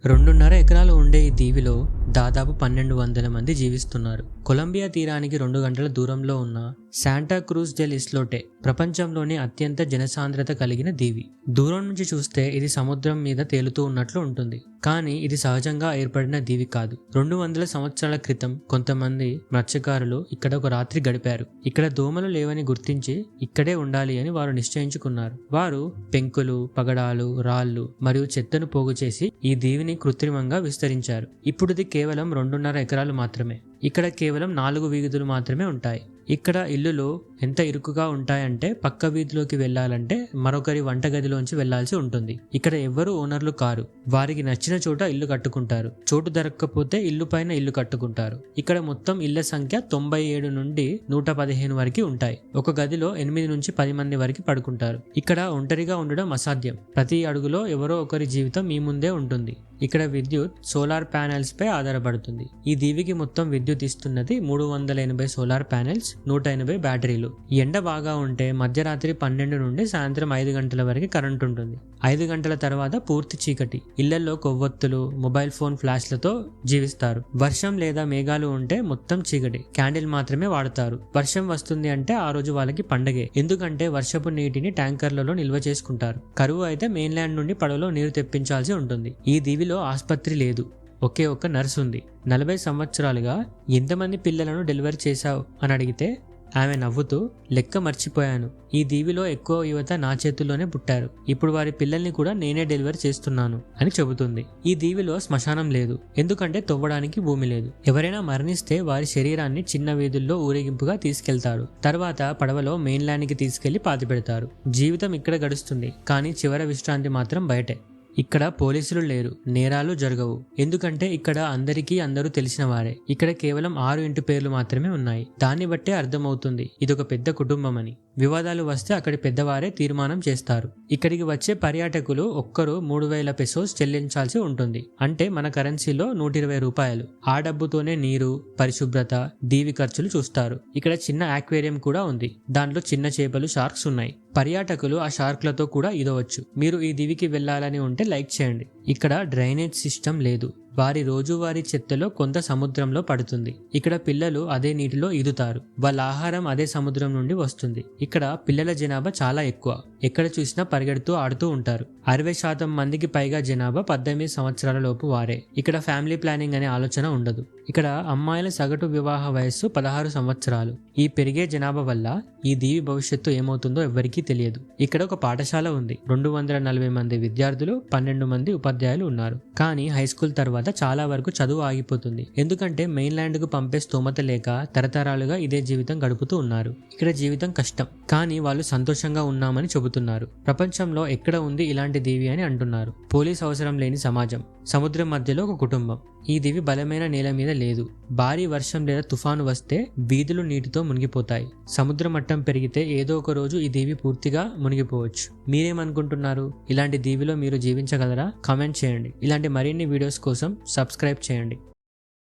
2.5 ఎకరాలు ఉండే ఈ దీవిలో దాదాపు 1200 మంది జీవిస్తున్నారు. కొలంబియా తీరానికి 2 గంటల దూరంలో ఉన్న శాంటా క్రూజ్ డెల్ ఇస్లోటే ప్రపంచంలోనే అత్యంత జనసాంద్రత కలిగిన దీవి. దూరం నుంచి చూస్తే ఇది సముద్రం మీద తేలుతూ ఉన్నట్లు ఉంటుంది. కానీ ఇది సహజంగా ఏర్పడిన దీవి కాదు. 200 సంవత్సరాల క్రితం కొంతమంది మత్స్యకారులు ఇక్కడ ఒక రాత్రి గడిపారు. ఇక్కడ దోమలు లేవని గుర్తించి ఇక్కడే ఉండాలి అని వారు నిశ్చయించుకున్నారు. వారు పెంకులు, పగడాలు, రాళ్లు మరియు చెత్తను పోగు చేసి ఈ దీవిని కృత్రిమంగా విస్తరించారు. ఇప్పుడు ఇది కేవలం 2.5 ఎకరాలు మాత్రమే. ఇక్కడ కేవలం 4 వీధులు మాత్రమే ఉంటాయి. ఇక్కడ ఇల్లులు ఎంత ఇరుకుగా ఉంటాయంటే పక్క వీధిలోకి వెళ్లాలంటే మరొకరి వంటగదిలోంచి వెళ్లాల్సి ఉంటుంది. ఇక్కడ ఎవ్వరూ ఓనర్లు కారు. వారికి నచ్చిన చోట ఇల్లు కట్టుకుంటారు. చోటు దొరక్కపోతే ఇల్లు పైన ఇల్లు కట్టుకుంటారు. ఇక్కడ మొత్తం ఇళ్ల సంఖ్య 97 నుండి 115 వరకు ఉంటాయి. ఒక గదిలో 8 నుంచి 10 మంది వరకు పడుకుంటారు. ఇక్కడ ఒంటరిగా ఉండడం అసాధ్యం. ప్రతి అడుగులో ఎవరో ఒకరి జీవితం మీ ముందే ఉంటుంది. ఇక్కడ విద్యుత్ సోలార్ ప్యానెల్స్ పై ఆధారపడుతుంది. ఈ దీవికి మొత్తం విద్యుత్ ఇస్తున్నది 380 సోలార్ ప్యానెల్స్, 180 బ్యాటరీలు. ఎండ బాగా ఉంటే మధ్యరాత్రి 12 నుండి సాయంత్రం 5 గంటల వరకు కరెంట్ ఉంటుంది. 5 గంటల తర్వాత పూర్తి చీకటి. ఇళ్లలో కొవ్వొత్తులు, మొబైల్ ఫోన్ ఫ్లాష్లతో జీవిస్తారు. వర్షం లేదా మేఘాలు ఉంటే మొత్తం చీకటి. క్యాండిల్ మాత్రమే వాడతారు. వర్షం వస్తుంది అంటే ఆ రోజు వాళ్ళకి పండగే. ఎందుకంటే వర్షపు నీటిని ట్యాంకర్లలో నిల్వ చేసుకుంటారు. కరువు అయితే మెయిన్లాండ్ నుండి పడవలో నీరు తెప్పించాల్సి ఉంటుంది. ఈ దీవిలో ఆసుపత్రి లేదు. ఒకే ఒక్క నర్సు ఉంది. 40 సంవత్సరాలుగా ఎంతమంది పిల్లలను డెలివరీ చేశావు అని అడిగితే ఆమె నవ్వుతూ, లెక్క మర్చిపోయాను. ఈ దీవిలో ఎక్కువ యువత నా చేతుల్లోనే పుట్టారు. ఇప్పుడు వారి పిల్లల్ని కూడా నేనే డెలివరీ చేస్తున్నాను అని చెబుతుంది. ఈ దీవిలో శ్మశానం లేదు. ఎందుకంటే తవ్వడానికి భూమి లేదు. ఎవరైనా మరణిస్తే వారి శరీరాన్ని చిన్న వీధుల్లో ఊరేగింపుగా తీసుకెళ్తారు. తర్వాత పడవలో మెయిన్లాండ్కి తీసుకెళ్లి పాతిపెడతారు. జీవితం ఇక్కడ గడుస్తుంది. కానీ చివరి విశ్రాంతి మాత్రం బయటే. ఇక్కడ పోలీసులు లేరు. నేరాలు జరగవు. ఎందుకంటే ఇక్కడ అందరూ తెలిసిన వారే. ఇక్కడ కేవలం 6 ఇంటి పేర్లు మాత్రమే ఉన్నాయి. దాన్ని బట్టే అర్థమవుతుంది ఇదొక పెద్ద కుటుంబం అని. వివాదాలు వస్తే అక్కడి పెద్దవారే తీర్మానం చేస్తారు. ఇక్కడికి వచ్చే పర్యాటకులు ఒక్కరు 3000 పెసోస్ చెల్లించాల్సి ఉంటుంది. అంటే మన కరెన్సీలో 120 రూపాయలు. ఆ డబ్బుతోనే నీరు, పరిశుభ్రత, దీవి ఖర్చులు చూస్తారు. ఇక్కడ చిన్న ఆక్వేరియం కూడా ఉంది. దాంట్లో చిన్న చేపలు, షార్క్స్ ఉన్నాయి. పర్యాటకులు ఆ షార్క్లతో కూడా ఈదవచ్చు. మీరు ఈ దీవికి వెళ్లాలని ఉంటే లైక్ చేయండి. ఇక్కడ డ్రైనేజ్ సిస్టమ్ లేదు. వారి రోజువారీ చెత్తలో కొంత సముద్రంలో పడుతుంది. ఇక్కడ పిల్లలు అదే నీటిలో ఈదుతారు. వాళ్ళ ఆహారం అదే సముద్రం నుండి వస్తుంది. ఇక్కడ పిల్లల జనాభా చాలా ఎక్కువ. ఎక్కడ చూసినా పరిగెడుతూ ఆడుతూ ఉంటారు. 60% మందికి పైగా జనాభా 18 సంవత్సరాల లోపు వారే. ఇక్కడ ఫ్యామిలీ ప్లానింగ్ అనే ఆలోచన ఉండదు. ఇక్కడ అమ్మాయిల సగటు వివాహ వయస్సు 16 సంవత్సరాలు. ఈ పెరిగే జనాభా వల్ల ఈ దీవి భవిష్యత్తు ఏమవుతుందో ఎవ్వరికీ తెలియదు. ఇక్కడ ఒక పాఠశాల ఉంది. 240 మంది విద్యార్థులు, 12 మంది ఉపాధ్యాయులు ఉన్నారు. కానీ హై స్కూల్ తర్వాత చాలా వరకు చదువు ఆగిపోతుంది. ఎందుకంటే మెయిన్లాండ్ కు పంపే స్తోమత లేక తరతరాలుగా ఇదే జీవితం గడుపుతూ ఉన్నారు. ఇక్కడ జీవితం కష్టం, కానీ వాళ్ళు సంతోషంగా ఉన్నామని చెబుతున్నారు. ప్రపంచంలో ఎక్కడ ఉంది ఇలాంటి దీవి అని అంటున్నారు. పోలీస్ అవసరం లేని సమాజం, సముద్రం మధ్యలో ఒక కుటుంబం. ఈ దీవి బలమైన నేల మీద లేదు. భారీ వర్షం లేదా తుఫాను వస్తే వీధులు నీటితో మునిగిపోతాయి. సముద్ర మట్టం పెరిగితే ఏదో ఒక రోజు ఈ దీవి పూర్తిగా మునిగిపోవచ్చు. మీరేమనుకుంటున్నారు? ఇలాంటి దీవిలో మీరు జీవించగలరా? కామెంట్ చేయండి. ఇలాంటి మరిన్ని వీడియోస్ కోసం సబ్స్క్రైబ్ చేయండి.